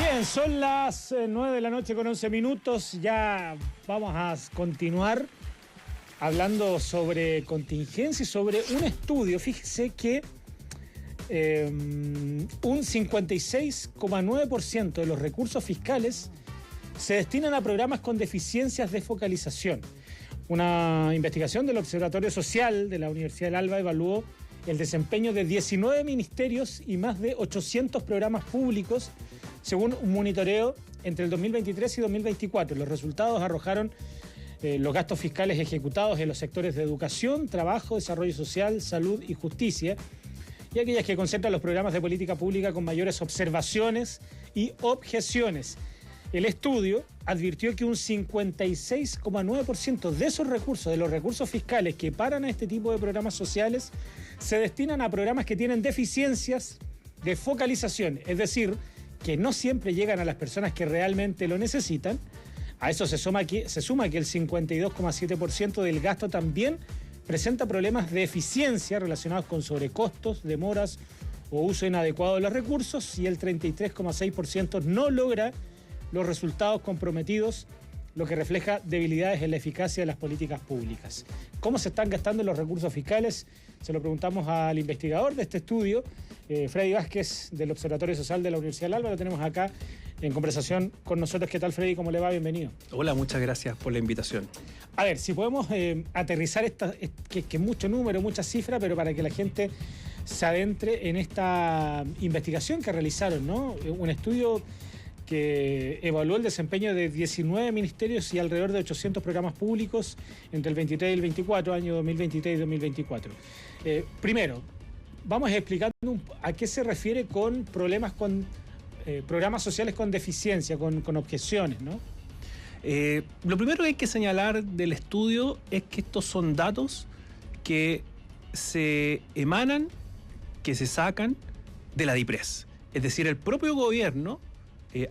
Bien, son las 9 de la noche con 11 minutos. Ya vamos a continuar hablando sobre contingencia y sobre un estudio. Fíjese que un 56,9% de los recursos fiscales se destinan a programas con deficiencias de focalización. Una investigación del Observatorio Social de la Universidad del Alba evaluó el desempeño de 19 ministerios y más de 800 programas públicos según un monitoreo entre el 2023 y 2024. Los resultados arrojaron los gastos fiscales ejecutados en los sectores de educación, trabajo, desarrollo social, salud y justicia, y aquellas que concentran los programas de política pública con mayores observaciones y objeciones. El estudio advirtió que un 56,9% de esos recursos, de los recursos fiscales que paran a este tipo de programas sociales, se destinan a programas que tienen deficiencias de focalización, es decir, que no siempre llegan a las personas que realmente lo necesitan. A eso se suma que el 52,7% del gasto también presenta problemas de eficiencia relacionados con sobrecostos, demoras o uso inadecuado de los recursos, y el 33,6% no logra los resultados comprometidos, lo que refleja debilidades en la eficacia de las políticas públicas. ¿Cómo se están gastando los recursos fiscales? Se lo preguntamos al investigador de este estudio, Freddy Vázquez, del Observatorio Social de la Universidad del Alba. Lo tenemos acá en conversación con nosotros. ¿Qué tal, Freddy? ¿Cómo le va? Bienvenido. Hola, muchas gracias por la invitación. A ver, si podemos aterrizar que es mucho número, mucha cifra, pero para que la gente se adentre en esta investigación que realizaron, ¿no? Un estudio que evaluó el desempeño de 19 ministerios y alrededor de 800 programas públicos entre el 23 y el 24, año 2023 y 2024. Primero, vamos explicando a qué se refiere con problemas con programas sociales con deficiencia, con objeciones, ¿no? Lo primero que hay que señalar del estudio es que estos son datos que se emanan, que se sacan de la DIPRES. Es decir, el propio gobierno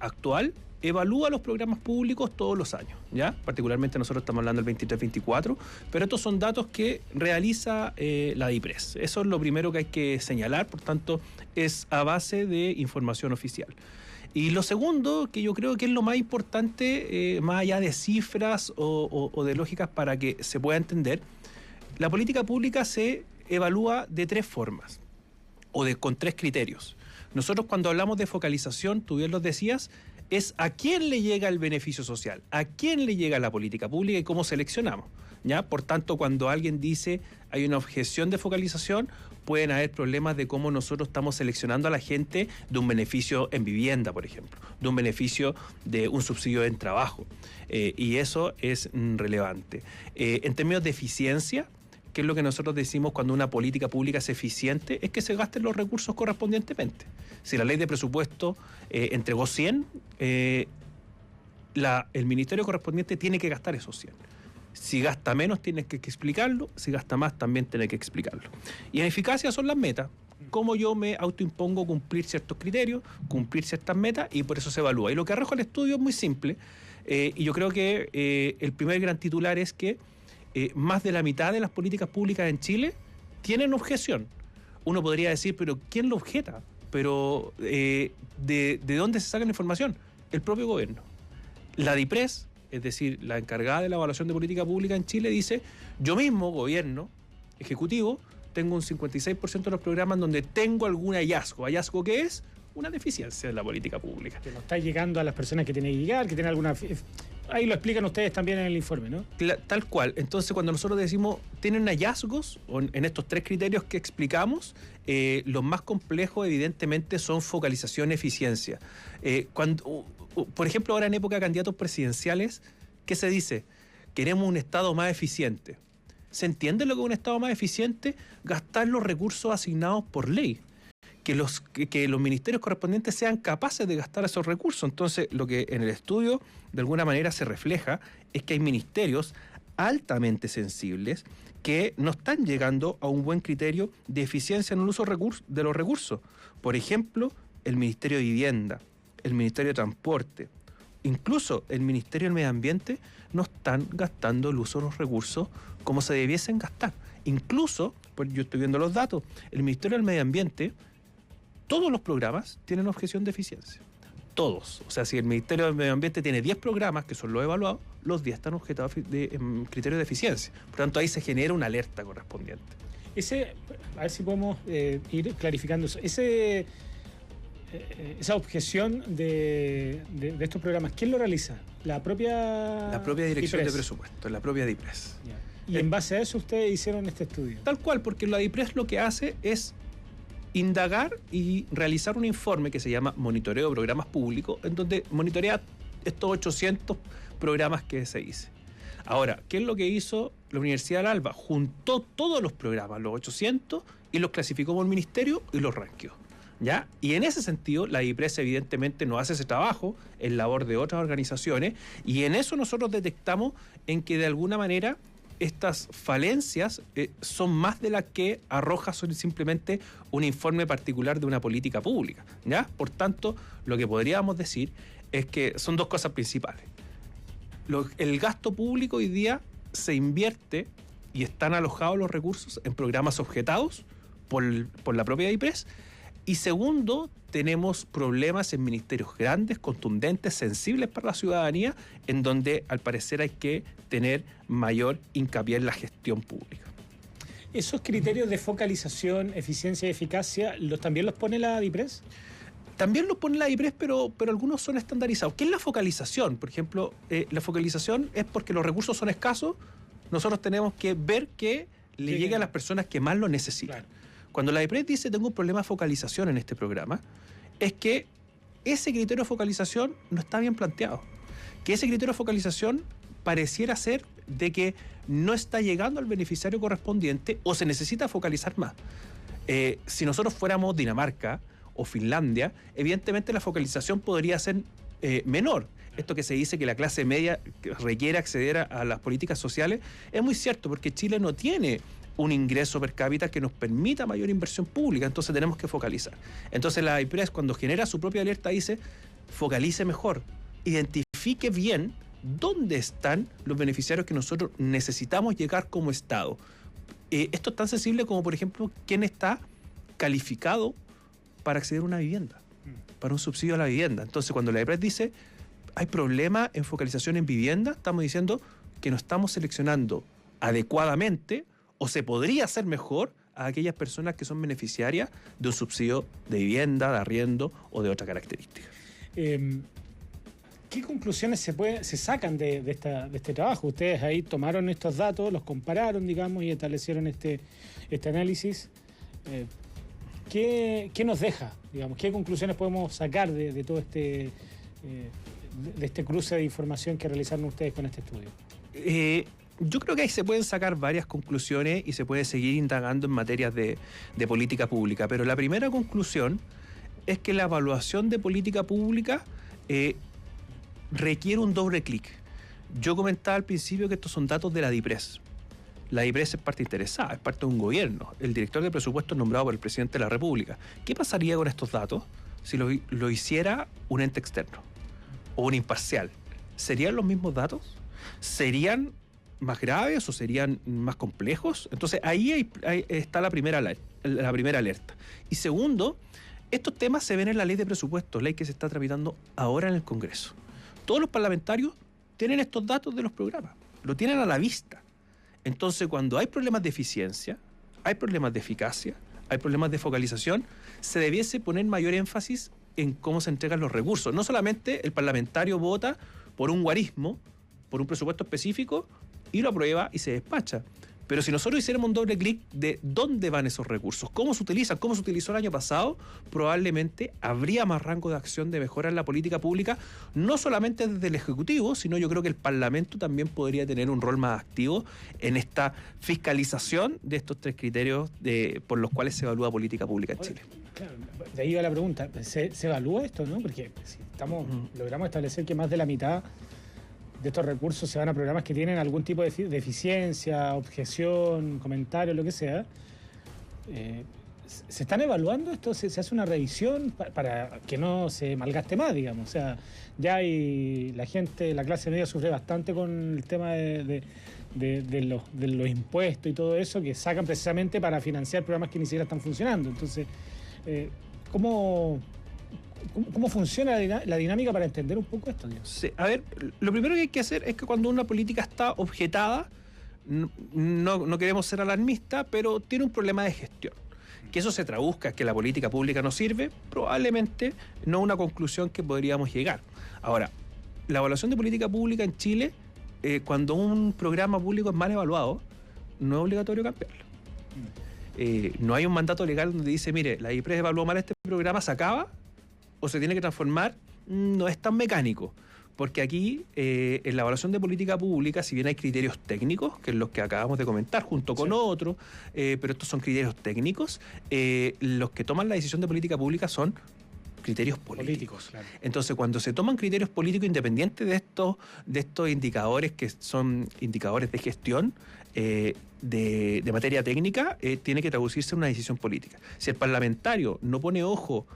actual evalúa los programas públicos todos los años, ¿ya? Particularmente nosotros estamos hablando del 23-24, pero estos son datos que realiza la DIPRES. Eso es lo primero que hay que señalar, por tanto, es a base de información oficial. Y lo segundo, que yo creo que es lo más importante, más allá de cifras o de lógicas para que se pueda entender, la política pública se evalúa de tres formas, con tres criterios. Nosotros cuando hablamos de focalización, tú bien lo decías, es a quién le llega el beneficio social, a quién le llega la política pública y cómo seleccionamos, ¿ya? Por tanto, cuando alguien dice hay una objeción de focalización, pueden haber problemas de cómo nosotros estamos seleccionando a la gente de un beneficio en vivienda, por ejemplo, de un beneficio de un subsidio en trabajo, y eso es relevante. En términos de eficiencia, ¿qué es lo que nosotros decimos cuando una política pública es eficiente? Es que se gasten los recursos correspondientemente. Si la ley de presupuesto entregó 100, el ministerio correspondiente tiene que gastar esos 100. Si gasta menos, tiene que explicarlo. Si gasta más, también tiene que explicarlo. Y en eficacia son las metas. Cómo yo me autoimpongo cumplir ciertos criterios, cumplir ciertas metas, y por eso se evalúa. Y lo que arroja el estudio es muy simple. Y yo creo que el primer gran titular es que más de la mitad de las políticas públicas en Chile tienen objeción. Uno podría decir, pero ¿quién lo objeta? Pero ¿de dónde se saca la información? El propio gobierno. La DIPRES, es decir, la encargada de la evaluación de política pública en Chile, dice, yo mismo, gobierno, ejecutivo, tengo un 56% de los programas donde tengo algún hallazgo. ¿Hallazgo qué es? Una deficiencia en la política pública. Que no está llegando a las personas que tienen que llegar, que tienen alguna... Ahí lo explican ustedes también en el informe, ¿no? Tal cual. Entonces, cuando nosotros decimos tienen hallazgos, en estos tres criterios que explicamos, los más complejos evidentemente son focalización y eficiencia. Por ejemplo, ahora en época de candidatos presidenciales, ¿qué se dice? Queremos un Estado más eficiente. ¿Se entiende lo que es un Estado más eficiente? Gastar los recursos asignados por ley. Que los ministerios correspondientes sean capaces de gastar esos recursos. Entonces, lo que en el estudio de alguna manera se refleja es que hay ministerios altamente sensibles que no están llegando a un buen criterio de eficiencia en el uso de los recursos. Por ejemplo, el Ministerio de Vivienda, el Ministerio de Transporte, incluso el Ministerio del Medio Ambiente no están gastando el uso de los recursos como se debiesen gastar. Incluso, pues yo estoy viendo los datos, el Ministerio del Medio Ambiente, todos los programas tienen objeción de eficiencia. todos. O sea, si el Ministerio del Medio Ambiente tiene 10 programas, que son los evaluados, los 10 están objetados de criterios de eficiencia. Por tanto, ahí se genera una alerta correspondiente. A ver si podemos ir clarificando eso. Esa objeción de estos programas, ¿quién lo realiza? La propia Dirección DIPRES. de Presupuesto, la propia DIPRES. Y en base a eso ustedes hicieron este estudio. Tal cual, porque la DIPRES lo que hace es indagar y realizar un informe que se llama Monitoreo de Programas Públicos, en donde monitorea estos 800 programas que se hizo. Ahora, ¿qué es lo que hizo la Universidad del Alba? Juntó todos los programas, los 800, y los clasificó por el ministerio y los ranqueó, ¿ya? Y en ese sentido, la DIPRES evidentemente no hace ese trabajo en labor de otras organizaciones, y en eso nosotros detectamos en que de alguna manera estas falencias son más de las que arroja simplemente un informe particular de una política pública, ¿ya? Por tanto, lo que podríamos decir es que son dos cosas principales. El gasto público hoy día se invierte y están alojados los recursos en programas objetados por la propia DIPRES. Y segundo, tenemos problemas en ministerios grandes, contundentes, sensibles para la ciudadanía, en donde al parecer hay que tener mayor hincapié en la gestión pública. ¿Esos criterios de focalización, eficiencia y eficacia también los pone la DIPRES? También los pone la DIPRES, pero algunos son estandarizados. ¿Qué es la focalización? Por ejemplo, la focalización es porque los recursos son escasos, nosotros tenemos que ver que le llegue a las personas que más lo necesitan. Claro. Cuando la DIPRES dice tengo un problema de focalización en este programa, es que ese criterio de focalización no está bien planteado. Que ese criterio de focalización pareciera ser de que no está llegando al beneficiario correspondiente o se necesita focalizar más. Si nosotros fuéramos Dinamarca o Finlandia, evidentemente la focalización podría ser menor. Esto que se dice que la clase media requiere acceder a las políticas sociales es muy cierto, porque Chile no tiene un ingreso per cápita que nos permita mayor inversión pública, entonces tenemos que focalizar. Entonces la DIPRES, cuando genera su propia alerta, dice focalice mejor, identifique bien dónde están los beneficiarios que nosotros necesitamos llegar como Estado. Esto es tan sensible como, por ejemplo, quién está calificado para acceder a una vivienda, para un subsidio a la vivienda. Entonces, cuando la DIPRES dice hay problema en focalización en vivienda, estamos diciendo que no estamos seleccionando adecuadamente o se podría hacer mejor a aquellas personas que son beneficiarias de un subsidio de vivienda, de arriendo o de otra característica. ¿Qué conclusiones se sacan de este trabajo? Ustedes ahí tomaron estos datos, los compararon, digamos, y establecieron este análisis. ¿Qué nos deja, digamos? ¿Qué conclusiones podemos sacar de todo de este cruce de información que realizaron ustedes con este estudio? Yo creo que ahí se pueden sacar varias conclusiones y se puede seguir indagando en materias de política pública, pero la primera conclusión es que la evaluación de política pública requiere un doble clic. Yo comentaba al principio que estos son datos de la DIPRES. La DIPRES es parte interesada, es parte de un gobierno. El director de presupuesto es nombrado por el presidente de la República. ¿Qué pasaría con estos datos si lo hiciera un ente externo o un imparcial? ¿Serían los mismos datos? ¿Serían más graves o serían más complejos? Entonces ahí está la primera alerta. Y segundo, estos temas se ven en la ley de presupuesto, ley que se está tramitando ahora en el Congreso. Todos los parlamentarios tienen estos datos de los programas, lo tienen a la vista. Entonces, cuando hay problemas de eficiencia, hay problemas de eficacia, hay problemas de focalización, se debiese poner mayor énfasis en cómo se entregan los recursos. No solamente el parlamentario vota por un guarismo, por un presupuesto específico, y lo aprueba y se despacha. Pero si nosotros hiciéramos un doble clic de dónde van esos recursos, cómo se utilizan, cómo se utilizó el año pasado, probablemente habría más rango de acción de mejora en la política pública, no solamente desde el Ejecutivo, sino yo creo que el Parlamento también podría tener un rol más activo en esta fiscalización de estos tres criterios por los cuales se evalúa política pública en Chile. Claro, de ahí va la pregunta, ¿se evalúa esto, no? Porque si logramos establecer que más de la mitad de estos recursos se van a programas que tienen algún tipo de eficiencia, objeción, comentario, lo que sea. ¿Se están evaluando esto? ¿Se hace una revisión para que no se malgaste más, digamos? O sea, ya hay la clase media sufre bastante con el tema de los impuestos y todo eso, que sacan precisamente para financiar programas que ni siquiera están funcionando. Entonces, ¿Cómo funciona la dinámica para entender un poco esto, Diego? Sí, a ver, lo primero que hay que hacer es que cuando una política está objetada, no queremos ser alarmistas, pero tiene un problema de gestión. Que eso se traduzca, que la política pública no sirve, probablemente no es una conclusión que podríamos llegar. Ahora, la evaluación de política pública en Chile, cuando un programa público es mal evaluado, no es obligatorio cambiarlo. No hay un mandato legal donde dice, mire, la IPRES evaluó mal este programa, ¿se acaba o se tiene que transformar? No es tan mecánico. Porque aquí, en la evaluación de política pública, si bien hay criterios técnicos, que es los que acabamos de comentar junto con otros, pero estos son criterios técnicos, los que toman la decisión de política pública son criterios políticos. Claro. Entonces, cuando se toman criterios políticos independientes de estos indicadores que son indicadores de gestión, de materia técnica, tiene que traducirse en una decisión política. Si el parlamentario no pone ojo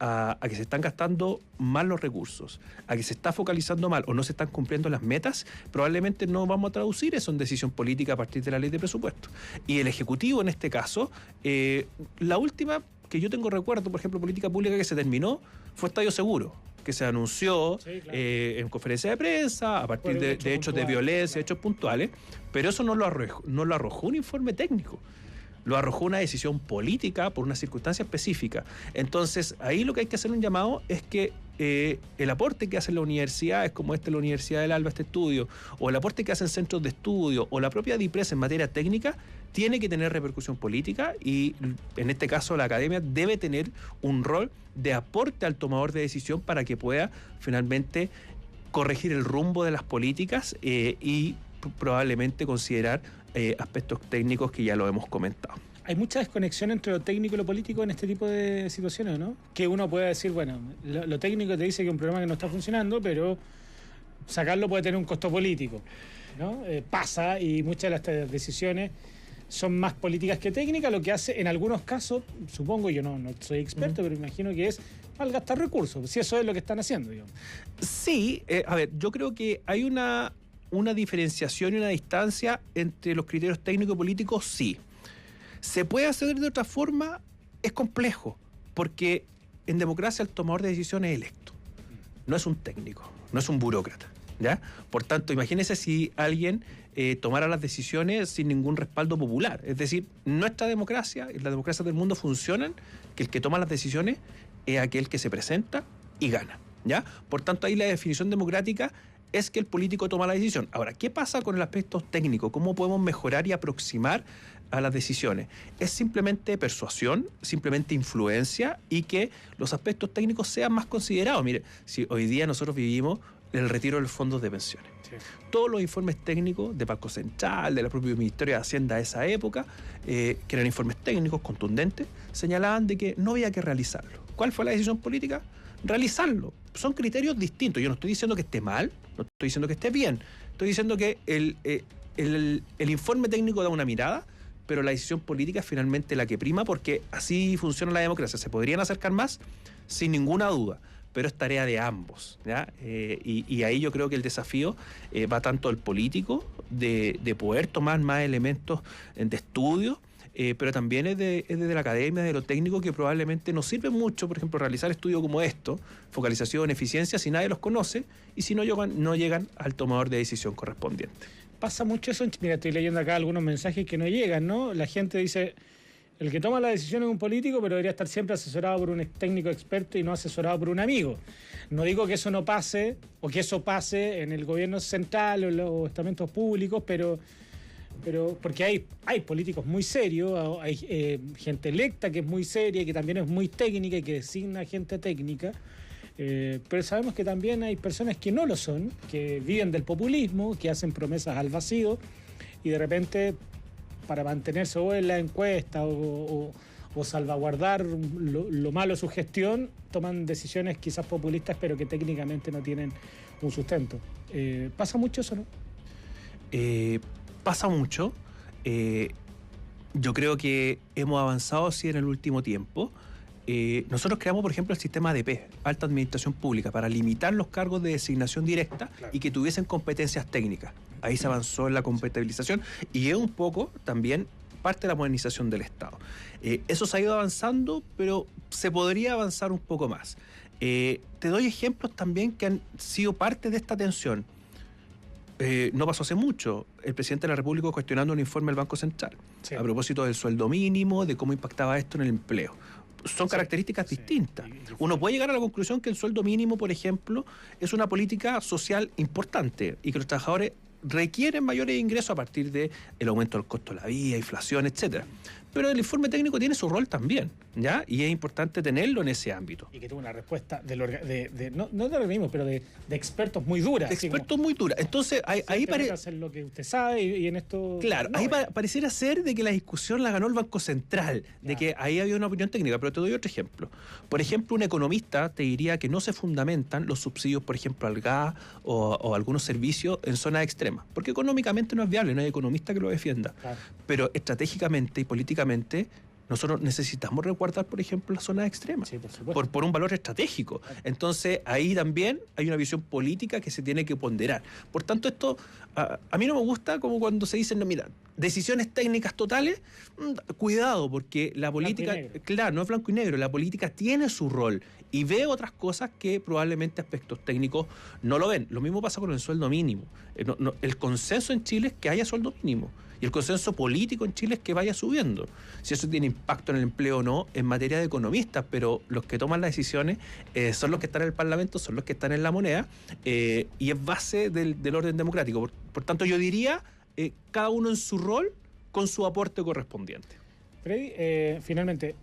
a que se están gastando mal los recursos, a que se está focalizando mal o no se están cumpliendo las metas, probablemente no vamos a traducir eso en decisión política a partir de la ley de presupuesto. Y el Ejecutivo, en este caso, la última que yo tengo recuerdo, por ejemplo, política pública que se terminó, fue Estadio Seguro, que se anunció en conferencia de prensa a partir de hechos de violencia, hechos puntuales, pero eso no lo arrojó un informe técnico. Lo arrojó una decisión política por una circunstancia específica. Entonces, ahí lo que hay que hacer un llamado es que el aporte que hacen las universidades, como la Universidad del Alba, este estudio, o el aporte que hacen centros de estudio, o la propia DIPRES en materia técnica, tiene que tener repercusión política y, en este caso, la academia debe tener un rol de aporte al tomador de decisión para que pueda, finalmente, corregir el rumbo de las políticas y probablemente considerar aspectos técnicos que ya lo hemos comentado. Hay mucha desconexión entre lo técnico y lo político en este tipo de situaciones, ¿no? Que uno puede decir, bueno, lo técnico te dice que es un programa que no está funcionando, pero sacarlo puede tener un costo político, ¿no? Pasa, y muchas de las decisiones son más políticas que técnicas, lo que hace en algunos casos, supongo, yo no soy experto, pero imagino que es malgastar recursos, si eso es lo que están haciendo, digamos. Sí, a ver, yo creo que hay una diferenciación y una distancia entre los criterios técnicos y políticos, sí. ¿Se puede hacer de otra forma? Es complejo, porque en democracia el tomador de decisiones es electo. No es un técnico, no es un burócrata, ¿ya? Por tanto, imagínese si alguien tomara las decisiones sin ningún respaldo popular. Es decir, nuestra democracia y las democracias del mundo funcionan que el que toma las decisiones es aquel que se presenta y gana, ¿ya? Por tanto, ahí la definición democrática es que el político toma la decisión. Ahora, ¿qué pasa con el aspecto técnico? ¿Cómo podemos mejorar y aproximar a las decisiones? Es simplemente persuasión, simplemente influencia y que los aspectos técnicos sean más considerados. Mire, si hoy día nosotros vivimos el retiro de los fondos de pensiones. Sí. Todos los informes técnicos de Banco Central, del propio Ministerio de Hacienda de esa época, que eran informes técnicos contundentes, señalaban de que no había que realizarlo. ¿Cuál fue la decisión política? Realizarlo. Son criterios distintos. Yo no estoy diciendo que esté mal, no estoy diciendo que esté bien. Estoy diciendo que el informe técnico da una mirada, pero la decisión política es finalmente la que prima, porque así funciona la democracia. ¿Se podrían acercar más? Sin ninguna duda, pero es tarea de ambos, ¿ya? Y ahí yo creo que el desafío va tanto del político, de poder tomar más elementos de estudio, pero también es desde la academia, de lo técnico, que probablemente nos sirve mucho, por ejemplo, realizar estudios como esto, focalización, eficiencia, si nadie los conoce y si no llegan al tomador de decisión correspondiente. Pasa mucho eso. Mira, estoy leyendo acá algunos mensajes que no llegan, ¿no? La gente dice, el que toma la decisión es un político, pero debería estar siempre asesorado por un técnico experto y no asesorado por un amigo. No digo que eso no pase, o que eso pase en el gobierno central o en los estamentos públicos, pero porque hay políticos muy serios, hay gente electa que es muy seria, que también es muy técnica y que designa gente técnica, pero sabemos que también hay personas que no lo son, que viven del populismo, que hacen promesas al vacío y de repente, para mantenerse o en la encuesta o salvaguardar lo malo de su gestión, toman decisiones quizás populistas, pero que técnicamente no tienen un sustento. ¿Pasa mucho eso, no? Pasa mucho. Yo creo que hemos avanzado así en el último tiempo. Nosotros creamos, por ejemplo, el sistema ADP, Alta Administración Pública, para limitar los cargos de designación directa, claro, y que tuviesen competencias técnicas. Ahí se avanzó en la compatibilización y es un poco también parte de la modernización del Estado. Eso se ha ido avanzando, pero se podría avanzar un poco más. Te doy ejemplos también que han sido parte de esta tensión. No pasó hace mucho, el presidente de la República cuestionando un informe del Banco Central, sí, a propósito del sueldo mínimo, de cómo impactaba esto en el empleo. Son características distintas. Uno puede llegar a la conclusión que el sueldo mínimo, por ejemplo, es una política social importante y que los trabajadores requieren mayores ingresos a partir del aumento del costo de la vida, inflación, etcétera. Pero el informe técnico tiene su rol también, ¿ya? Y es importante tenerlo en ese ámbito. Y que tuvo una respuesta no de organismos, pero de expertos muy duras. De expertos muy duras. Entonces, ahí parece hacer lo que usted sabe y en esto... Claro, ahí pareciera ser de que la discusión la ganó el Banco Central, de que ahí había una opinión técnica, pero te doy otro ejemplo. Por ejemplo, un economista te diría que no se fundamentan los subsidios, por ejemplo, al gas o algunos servicios en zonas extremas, porque económicamente no es viable, no hay economista que lo defienda. Claro. Pero estratégicamente y políticamente nosotros necesitamos resguardar, por ejemplo, las zonas extremas, sí, por un valor estratégico. Claro. Entonces, ahí también hay una visión política que se tiene que ponderar. Por tanto, esto a mí no me gusta como cuando se dicen, no, mira, decisiones técnicas totales, cuidado, porque la política, claro, no es blanco y negro, la política tiene su rol y ve otras cosas que probablemente aspectos técnicos no lo ven. Lo mismo pasa con el sueldo mínimo. El consenso en Chile es que haya sueldo mínimo. Y el consenso político en Chile es que vaya subiendo. Si eso tiene impacto en el empleo o no, en materia de economistas, pero los que toman las decisiones son los que están en el Parlamento, son los que están en la moneda, y es base del orden democrático. Por tanto, yo diría, cada uno en su rol, con su aporte correspondiente. Freddy, finalmente,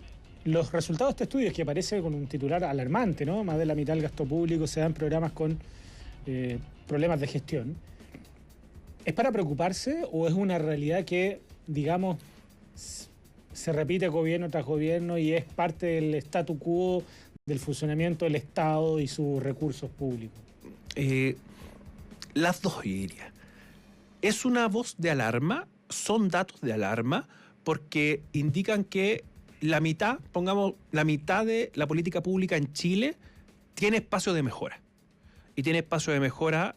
los resultados de este estudio, que aparece con un titular alarmante, ¿no? Más de la mitad del gasto público se da en programas con problemas de gestión. ¿Es para preocuparse o es una realidad que, digamos, se repite gobierno tras gobierno y es parte del statu quo del funcionamiento del Estado y sus recursos públicos? Las dos, yo diría. Es una voz de alarma, son datos de alarma, porque indican que la mitad de la política pública en Chile tiene espacio de mejora. Y tiene espacio de mejora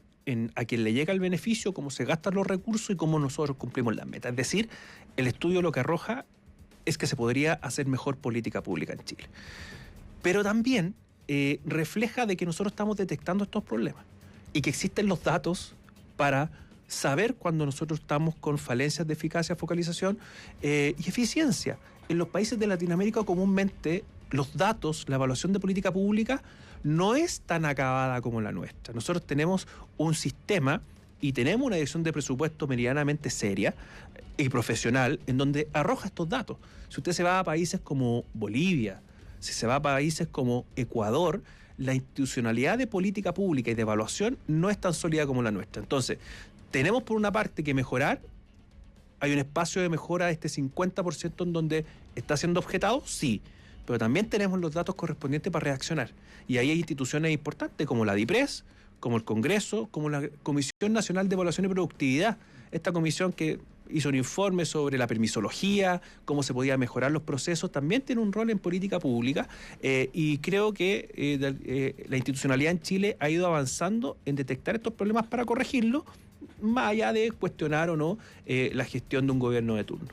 a quien le llega el beneficio, cómo se gastan los recursos y cómo nosotros cumplimos las metas. Es decir, el estudio lo que arroja es que se podría hacer mejor política pública en Chile. Pero también refleja de que nosotros estamos detectando estos problemas y que existen los datos para saber cuando nosotros estamos con falencias de eficacia, focalización y eficiencia. En los países de Latinoamérica comúnmente los datos, la evaluación de política pública no es tan acabada como la nuestra. Nosotros tenemos un sistema y tenemos una dirección de presupuesto medianamente seria y profesional en donde arroja estos datos. Si usted se va a países como Bolivia, si se va a países como Ecuador, la institucionalidad de política pública y de evaluación no es tan sólida como la nuestra. Entonces, tenemos por una parte que mejorar. ¿Hay un espacio de mejora de este 50% en donde está siendo objetado? Sí, pero también tenemos los datos correspondientes para reaccionar. Y ahí hay instituciones importantes como la DIPRES, como el Congreso, como la Comisión Nacional de Evaluación y Productividad. Esta comisión que hizo un informe sobre la permisología, cómo se podía mejorar los procesos, también tiene un rol en política pública y creo que la institucionalidad en Chile ha ido avanzando en detectar estos problemas para corregirlos, más allá de cuestionar o no la gestión de un gobierno de turno.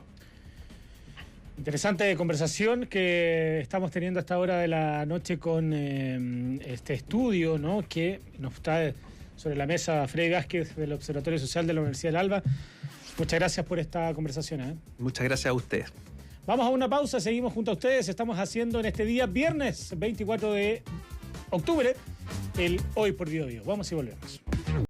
Interesante conversación que estamos teniendo a esta hora de la noche con este estudio, ¿no?, que nos trae sobre la mesa Freddy Vázquez del Observatorio Social de la Universidad del Alba. Muchas gracias por esta conversación. Muchas gracias a ustedes. Vamos a una pausa, seguimos junto a ustedes. Estamos haciendo en este día, viernes 24 de octubre, el Hoy por Biobío. Vamos y volvemos.